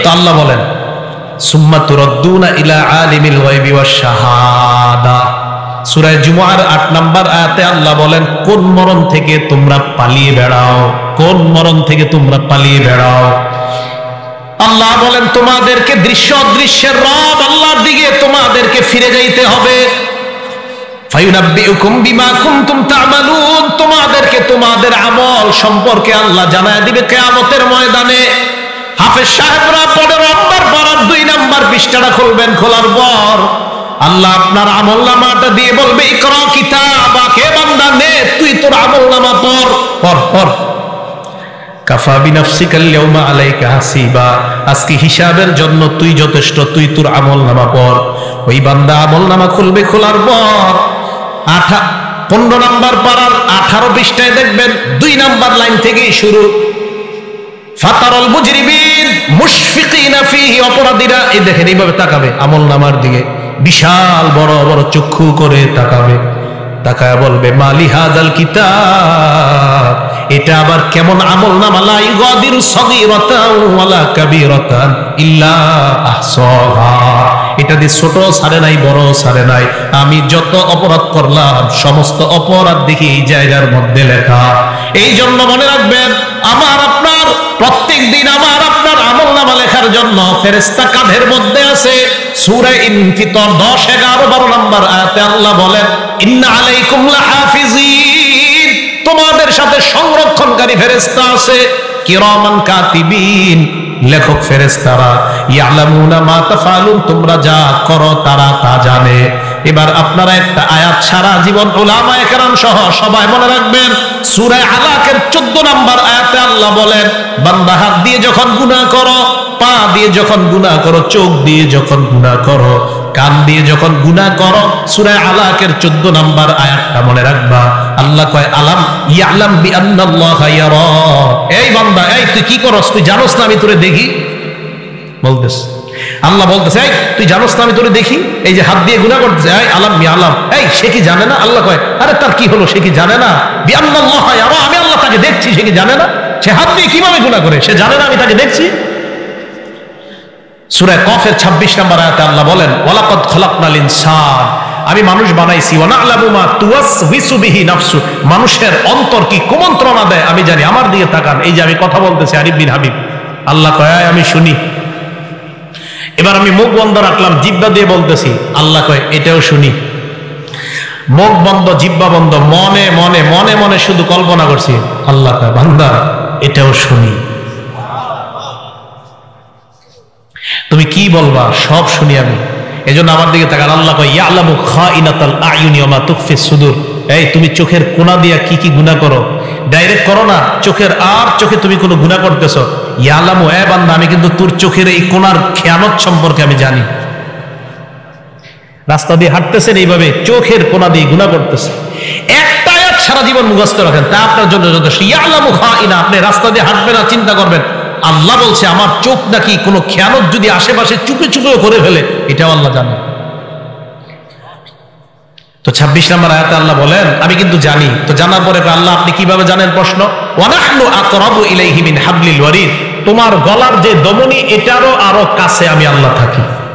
তো আল্লাহ বলেন সুম্মা তুরাদ্দুনা ইলা আলিমিল গায়বি ওয়াশ শাহাদা। সূরা জুমআর 8 নম্বর আয়াতে আল্লাহ বলেন কোন মরণ থেকে তোমরা পালিয়ে বেড়াও, কোন মরণ থেকে তোমরা পালিয়ে বেড়াও। আল্লাহ বলেন তোমাদেরকে দৃশ্য অদৃশ্যের রব আল্লাহর দিকে তোমাদেরকে ফিরে যাইতে হবে। ফায়ুনাব্বিউকুম বিমা কুনতুম তা'মালুন, তোমাদেরকে তোমাদের আমল সম্পর্কে আল্লাহ জানায় দিবে কিয়ামতের ময়দানে। হাফেজ সাহেবরা 15 নম্বর পারার 2 নম্বর পৃষ্ঠাটা খুলবেন, খোলার পর আল্লাহ আপনার আমলনামাটা দিয়ে বলবে ইকরা কিতাবাকে, বান্দা নে তুই তোর আমলনামা পড় পড় পড়। কাফা বিনাফসিকাল ইয়াউমা আলাইকা হাসিবা, আজকে হিসাবের জন্য তুই যথেষ্ট, তুই তোর আমলনামা পড়। ওই বান্দা আমলনামা খুলবে, খোলার পর 15 নম্বর পারার 18 পৃষ্ঠায় দেখবেন 2 নম্বর লাইন থেকেই শুরু। ফাতারাল মুজরিমিন মুশফিকিনা ফিহি, অপরাধীরা এই দেখেন এইভাবে তাকাবে আমলনামার দিকে, বিশাল বড় বড় চক্ষু করে তাকাবে, তাকায় বলবে মালি হাযাল কিতাব, এটা আবার কেমন আমলনামা, লা ইগাদিরু সগীরাতান ওয়ালা কাবীরাতান ইল্লা আহসাহা, এটা দিয়ে ছোট ছাড়ে নাই বড় ছাড়ে নাই, আমি যত অপরাধ করলাম সমস্ত অপরাধ দেখি এই জায়গার মধ্যে লেখা। এই জন্য মনে রাখবেন আমার আপনার প্রত্যেক দিন আমার আপনার আমলনামা লেখার জন্য ফেরেশতা কাঁধের মধ্যে আছে। সূরা ইনফিতর 10, 11, 12 নম্বর আয়াতে আল্লাহ বলেন ইন্না আলাইকুম লাহাফিজিন, তোমাদের সাথে সংরক্ষণকারী ফেরেশতা আছে, কিরামান কাতিবিন, লেখক ফেরেশতারা, ইয়ালামুনা মা তাফআলুন, তোমরা যা করো তারা তা জানে। এবার আপনারা একটা আয়াত সারা জীবন উলামায়ে কেরাম সহ সবাই মনে রাখবেন। সূরা আলাকের 14 নম্বর আয়াতে আল্লাহ বলেন বান্দা হাত দিয়ে যখন গুনাহ করো, পা দিয়ে যখন গুনাহ করো, চোখ দিয়ে যখন গুনাহ করো, কান দিয়ে যখন গুনাহ করো, সূরা আলাকের 14 নম্বর আয়াতটা মনে রাখবা। আল্লাহ কয় আলাম ইয়ালাম বিআন্নাল্লাহা ইয়ারা, এই বান্দা এই তুই কি করস, তুই জানোস না আমি তোরে দেখি, বলতেছে আল্লাহ বলতেছে এই তুই জানোস না আমি তোরে দেখি, এই যে হাত দিয়ে গুনাহ করতেছে, এই আলাম ইয়ালাম, এই সে কি জানে না? আল্লাহ কয় আরে তার কি হলো, সে কি জানে না? বিআন্নাল্লাহা ইয়ারা, আমি আল্লাহ তাকে দেখছি, সে কি জানে না? সে হাত দিয়ে কিভাবে গুনাহ করে, সে জানে না আমি তাকে দেখছি? সূরা কফের 26 নম্বর আয়াতে আল্লাহ বলেন ওয়ালাকাদ খালাকনাল ইনসান, আমি মানুষ বানাইছি, ওয়া না'লামু মা তুওয়াসওয়িসু বিহি নাফসু, মানুষের অন্তর কি কুমন্ত্রণা দেয় আমি জানি। আমার দিকে তাকান, এই যে আমি কথা বলতেছি আরিফ বিন হাবিব, আল্লাহ কয় আমি শুনি। এবার আমি মুখ বন্ধ রাখলাম, জিহ্বা দিয়ে বলতেছি, আল্লাহ কয় এটাও শুনি। মুখ বন্ধ, জিহ্বা বন্ধ, মনে মনে মনে মনে শুধু কল্পনা করছি, আল্লাহ কয় বান্দা এটাও শুনি। তুমি কি বলবা সব শুনি আমি, এজন্য আমার দিকে তাকান। আল্লাহ কয় ইয়ালামু খাইনাতাল আয়ুনি ওয়া মা তুখফিস সুদূর, এই তুমি চোখের কোণা দিয়া কি কি গুনাহ করো, ডাইরেক্ট করো না, চোখের আর চোখে তুমি কোনো গুনাহ করতেছো, ইয়ালামু এ বান্দা আমি কিন্তু তোর চোখের এই কোণার খেয়ানত সম্পর্কে আমি জানি। রাস্তা দিয়ে হাঁটতেছেন এইভাবে চোখের কোণা দিয়ে গুনাহ করতেছে, একটা আয়াত সারা জীবন মুখস্থ রাখেন, তা আপনার জন্য যথেষ্ট। ইয়ালামু খাইনা, আপনি রাস্তা দিয়ে হাঁটবেন না, চিন্তা করবেন আল্লাহ বলছে আমার চোখ নাকি কোনো খেয়ানত যদি আশেপাশে চুপে চুপেও করে ফেলে, এটাও আল্লাহ জানে। তো 26 নম্বর আয়াতে আল্লাহ বলেন আমি কিন্তু জানি। তো জানার পরে আল্লাহ আপনি কিভাবে জানেন? প্রশ্ন, ওয়া নাহনু আকরাবু ইলাইহি মিন হাবলিল ওয়ারিদ, তোমার গলার যে দমনি এটারও আরো কাছে আমি আল্লাহ থাকি।